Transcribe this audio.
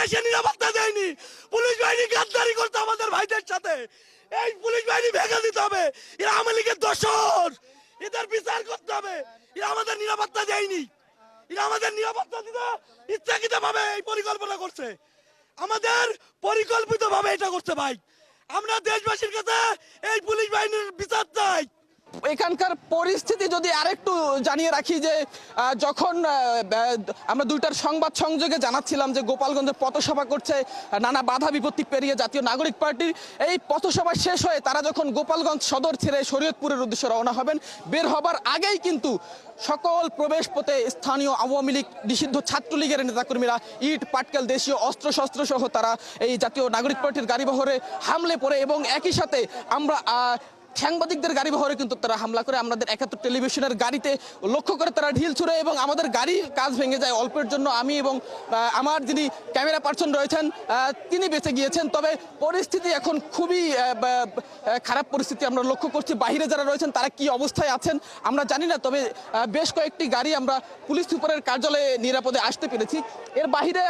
এসে নিরাপত্তা দেয়নি। পুলিশ বাহিনী গাদ্দারি করতে আমাদের ভাইদের সাথে। এই পুলিশ বাহিনী ভেঙে দিতে হবে। এরা আওয়ামী লীগের দোসর, এদের বিচার করতে হবে। এরা আমাদের নিরাপত্তা দেয়নি, এরা আমাদের নিরাপত্তা দিতে ইচ্ছাকৃত ভাবে এই পরিকল্পনা করছে, আমাদের পরিকল্পিত ভাবে এটা করছে ভাই। আমরা দেশবাসীর কাছে এই পুলিশ বাহিনীর বিচার চাই। এখানকার পরিস্থিতি যদি আরেকটু জানিয়ে রাখি যে যখন আমরা দুইটার সংবাদ সংযোগে জানাচ্ছিলাম যে গোপালগঞ্জে পথসভা করছে নানা বাধা বিপত্তি পেরিয়ে জাতীয় নাগরিক পার্টির, এই পথসভা শেষ হয়ে তারা যখন গোপালগঞ্জ সদর ছেড়ে শরীয়তপুরের উদ্দেশ্যে রওনা হবেন, বের হবার আগেই কিন্তু সকল প্রবেশ পথে স্থানীয় আওয়ামী লীগ নিষিদ্ধ ছাত্রলীগের নেতাকর্মীরা ইট পাটকেল দেশীয় অস্ত্রশস্ত্র সহ তারা এই জাতীয় নাগরিক পার্টির গাড়িবহরে হামলে পড়ে এবং একই সাথে আমরা সাংবাদিকদের গাড়ি বহরে কিন্তু তারা হামলা করে। আমাদের ৭১ টেলিভিশনের গাড়িতে লক্ষ্য করে তারা ঢিল ছুড়ে এবং আমাদের গাড়ির কাজ ভেঙে যায় অল্পের জন্য। আমি এবং আমার যিনি ক্যামেরা পার্সন রয়েছেন তিনি বেঁচে গিয়েছেন। তবে পরিস্থিতি এখন খুবই খারাপ পরিস্থিতি আমরা লক্ষ্য করছি। বাহিরে যারা রয়েছেন তারা কি অবস্থায় আছেন আমরা জানি না, তবে বেশ কয়েকটি গাড়ি আমরা পুলিশ সুপারের কার্যালয়ে নিরাপদে আসতে পেরেছি। এর বাহিরে